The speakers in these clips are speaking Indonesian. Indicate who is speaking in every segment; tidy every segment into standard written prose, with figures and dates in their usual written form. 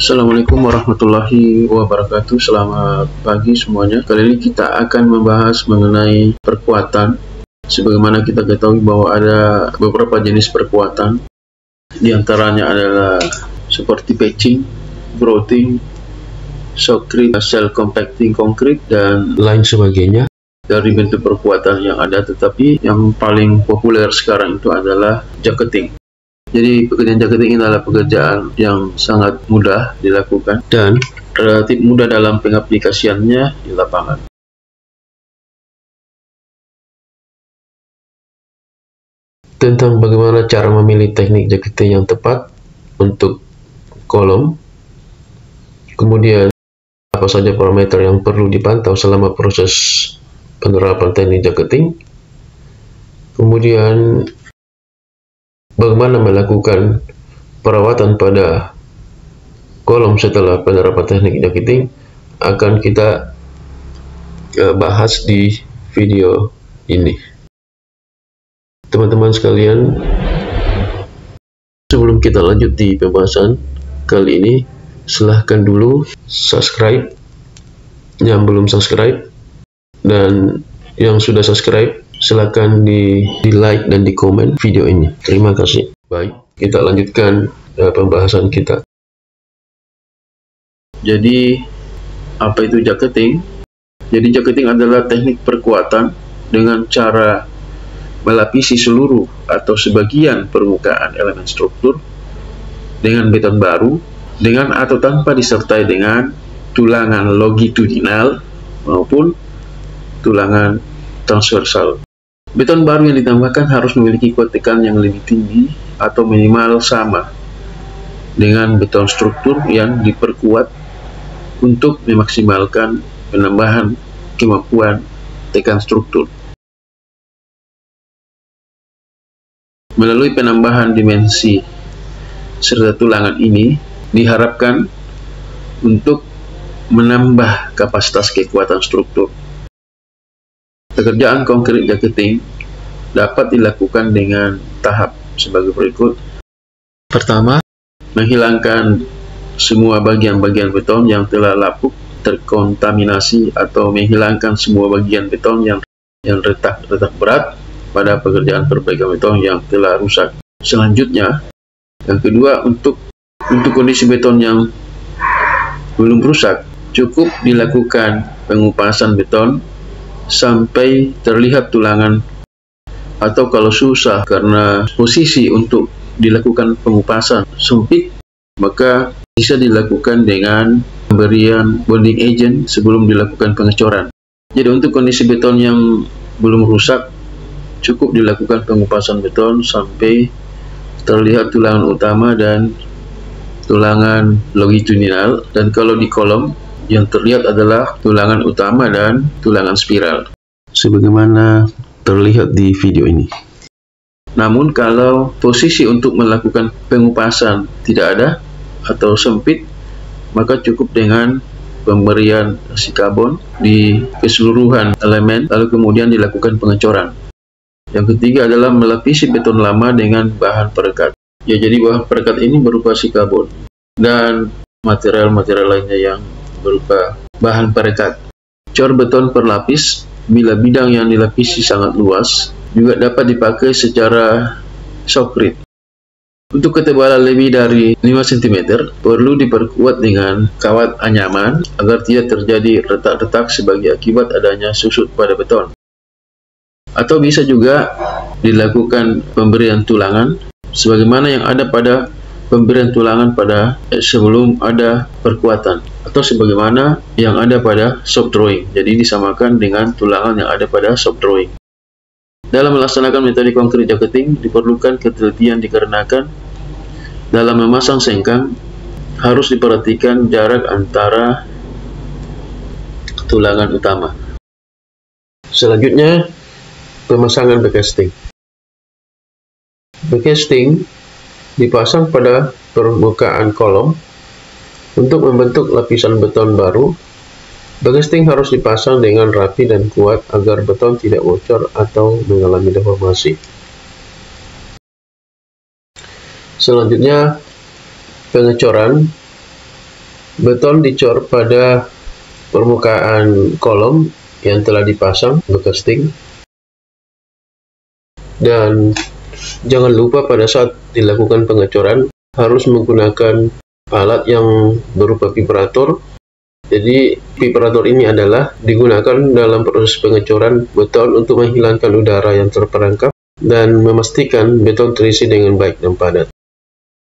Speaker 1: Assalamualaikum warahmatullahi wabarakatuh. Selamat pagi semuanya. Kali ini kita akan membahas mengenai perkuatan. Sebagaimana kita ketahui bahwa ada beberapa jenis perkuatan. Di antaranya adalah seperti patching, growthing, shotcrete, cell compacting concrete, dan lain sebagainya. Dari bentuk perkuatan yang ada, tetapi yang paling populer sekarang itu adalah jacketing. Jadi pekerjaan jacketing ini adalah pekerjaan yang sangat mudah dilakukan dan relatif mudah dalam pengaplikasiannya di lapangan. Tentang bagaimana cara memilih teknik jacketing yang tepat untuk kolom, kemudian apa saja parameter yang perlu dipantau selama proses penerapan teknik jacketing, kemudian bagaimana melakukan perawatan pada kolom setelah penerapan teknik jacketing akan kita bahas di video ini. Teman-teman sekalian, sebelum kita lanjut di pembahasan kali ini, silahkan dulu subscribe yang belum subscribe, dan yang sudah subscribe silakan di like dan di komen video ini. Terima kasih. Baik, kita lanjutkan pembahasan kita. Jadi, apa itu jacketing? Jadi jacketing adalah teknik perkuatan dengan cara melapisi seluruh atau sebagian permukaan elemen struktur dengan beton baru, dengan atau tanpa disertai dengan tulangan longitudinal maupun tulangan transversal. Beton baru yang ditambahkan harus memiliki kuat tekan yang lebih tinggi atau minimal sama dengan beton struktur yang diperkuat untuk memaksimalkan penambahan kemampuan tekan struktur. Melalui penambahan dimensi serta tulangan ini diharapkan untuk menambah kapasitas kekuatan struktur. Pekerjaan konkret jacketing dapat dilakukan dengan tahap sebagai berikut. Pertama, menghilangkan semua bagian-bagian beton yang telah lapuk terkontaminasi atau menghilangkan semua bagian beton yang retak berat pada pekerjaan perbaikan beton yang telah rusak. Selanjutnya, yang kedua, untuk kondisi beton yang belum rusak, cukup dilakukan pengupasan beton sampai terlihat tulangan, atau kalau susah karena posisi untuk dilakukan pengupasan sempit, maka bisa dilakukan dengan pemberian bonding agent sebelum dilakukan pengecoran. Jadi untuk kondisi beton yang belum rusak, cukup dilakukan pengupasan beton sampai terlihat tulangan utama dan tulangan longitudinal, dan kalau di kolom yang terlihat adalah tulangan utama dan tulangan spiral, sebagaimana terlihat di video ini. Namun kalau posisi untuk melakukan pengupasan tidak ada atau sempit, maka cukup dengan pemberian sikabon di keseluruhan elemen, lalu kemudian dilakukan pengecoran. Yang ketiga adalah melapisi beton lama dengan bahan perekat. Ya, jadi bahan perekat ini berupa sikabon dan material-material lainnya yang berupa bahan perekat. Cor beton per lapis, bila bidang yang dilapisi sangat luas, juga dapat dipakai secara shotcrete. Untuk ketebalan lebih dari 5 cm, perlu diperkuat dengan kawat anyaman agar tidak terjadi retak-retak sebagai akibat adanya susut pada beton. Atau bisa juga dilakukan pemberian tulangan, sebagaimana yang ada pada pemberian tulangan pada sebelum ada perkuatan, atau sebagaimana yang ada pada soft drawing. Jadi disamakan dengan tulangan yang ada pada soft drawing. Dalam melaksanakan metode konkret jacketing diperlukan ketelitian dikarenakan dalam memasang sengkang harus diperhatikan jarak antara tulangan utama. Selanjutnya, pemasangan backcasting. Backcasting dipasang pada permukaan kolom untuk membentuk lapisan beton baru. Backcasting harus dipasang dengan rapi dan kuat agar beton tidak bocor atau mengalami deformasi. Selanjutnya, pengecoran Beton dicor pada permukaan kolom yang telah dipasang bercasting, dan jangan lupa pada saat dilakukan pengecoran harus menggunakan alat yang berupa vibrator. Jadi vibrator ini adalah digunakan dalam proses pengecoran beton untuk menghilangkan udara yang terperangkap dan memastikan beton terisi dengan baik dan padat.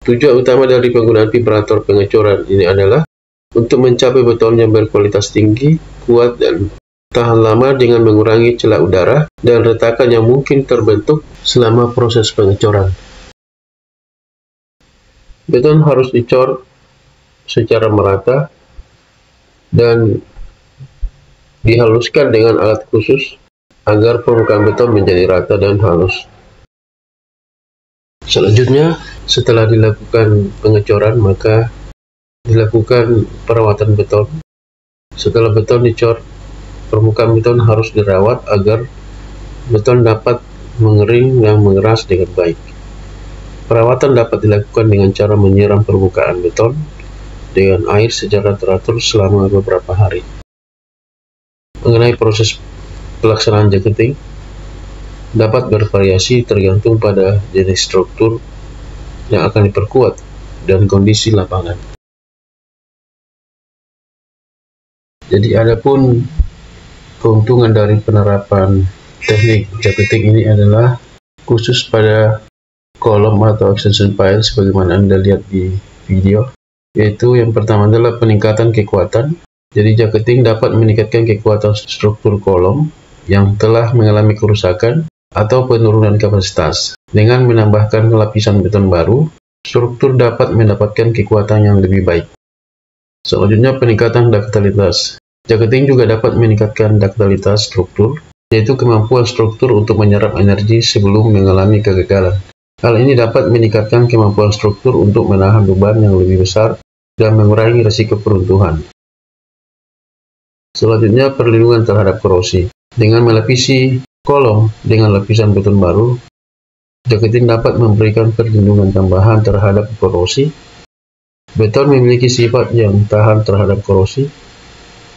Speaker 1: Tujuan utama dari penggunaan vibrator pengecoran ini adalah untuk mencapai beton yang berkualitas tinggi, kuat, dan tahan lama dengan mengurangi celah udara dan retakan yang mungkin terbentuk selama proses pengecoran. Beton harus dicor secara merata dan dihaluskan dengan alat khusus agar permukaan beton menjadi rata dan halus. Selanjutnya, setelah dilakukan pengecoran, maka dilakukan perawatan beton. Setelah beton dicor, permukaan beton harus dirawat agar beton dapat mengering dan mengeras dengan baik. Perawatan dapat dilakukan dengan cara menyiram permukaan beton dengan air secara teratur selama beberapa hari. Mengenai proses pelaksanaan jacketing, dapat bervariasi tergantung pada jenis struktur yang akan diperkuat dan kondisi lapangan. Jadi adapun keuntungan dari penerapan teknik jacketing ini adalah khusus pada kolom atau extension pile sebagaimana Anda lihat di video, yaitu yang pertama adalah peningkatan kekuatan. Jadi jacketing dapat meningkatkan kekuatan struktur kolom yang telah mengalami kerusakan atau penurunan kapasitas. Dengan menambahkan lapisan beton baru, struktur dapat mendapatkan kekuatan yang lebih baik. Selanjutnya, peningkatan ductilitas. Jacketing juga dapat meningkatkan ductilitas struktur, yaitu kemampuan struktur untuk menyerap energi sebelum mengalami kegagalan. Hal ini dapat meningkatkan kemampuan struktur untuk menahan beban yang lebih besar dan mengurangi risiko peruntuhan. Selanjutnya, perlindungan terhadap korosi. Dengan melapisi kolom dengan lapisan beton baru, jacketing dapat memberikan perlindungan tambahan terhadap korosi. Beton memiliki sifat yang tahan terhadap korosi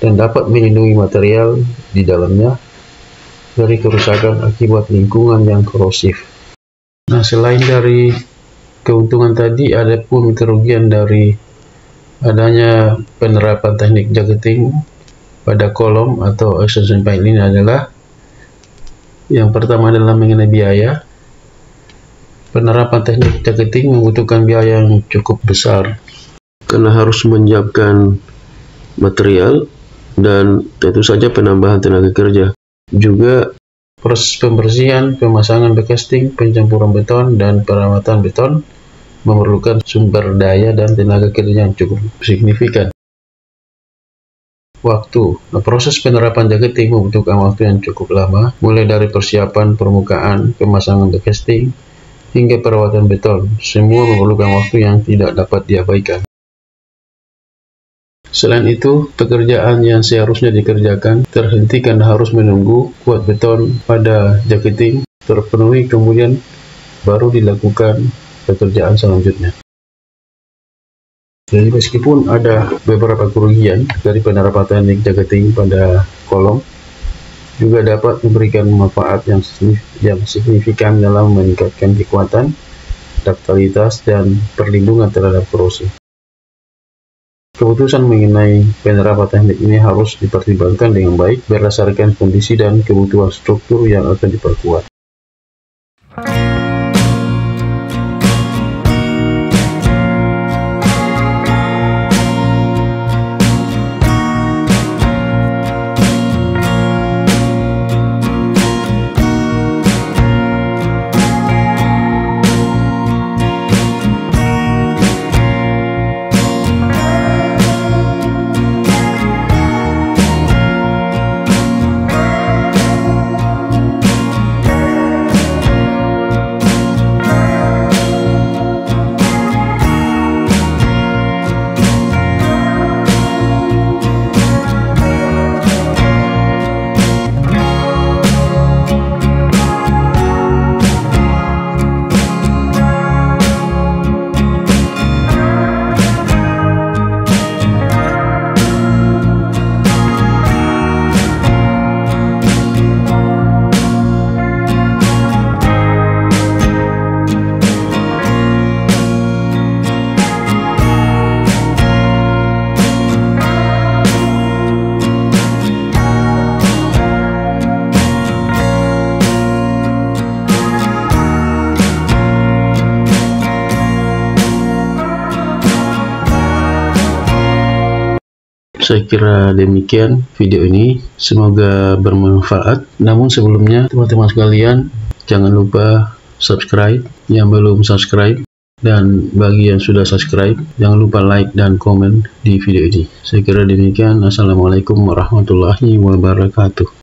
Speaker 1: dan dapat melindungi material di dalamnya dari kerusakan akibat lingkungan yang korosif. Nah, selain dari keuntungan tadi, ada pun kerugian dari adanya penerapan teknik jacketing pada kolom atau extension pipe ini adalah yang pertama adalah mengenai biaya. Penerapan teknik jacketing membutuhkan biaya yang cukup besar karena harus menyiapkan material dan tentu saja penambahan tenaga kerja. Juga proses pembersihan, pemasangan backcasting, pencampuran beton, dan perawatan beton memerlukan sumber daya dan tenaga kerja yang cukup signifikan. Waktu. Proses penerapan jacketing membutuhkan waktu yang cukup lama, mulai dari persiapan permukaan, pemasangan backcasting, hingga perawatan beton. Semua memerlukan waktu yang tidak dapat diabaikan. Selain itu, pekerjaan yang seharusnya dikerjakan terhenti karena harus menunggu kuat beton pada jacketing terpenuhi, kemudian baru dilakukan pekerjaan selanjutnya. Jadi meskipun ada beberapa kerugian dari penerapan teknik jacketing pada kolom, juga dapat memberikan manfaat yang signifikan dalam meningkatkan kekuatan, ductilitas, dan perlindungan terhadap korosi. Keputusan mengenai penerapan teknik ini harus dipertimbangkan dengan baik berdasarkan kondisi dan kebutuhan struktur yang akan diperkuat. Saya kira demikian video ini, semoga bermanfaat. Namun sebelumnya teman-teman sekalian, jangan lupa subscribe yang belum subscribe, dan bagi yang sudah subscribe jangan lupa like dan komen di video ini. Saya kira demikian. Assalamualaikum warahmatullahi wabarakatuh.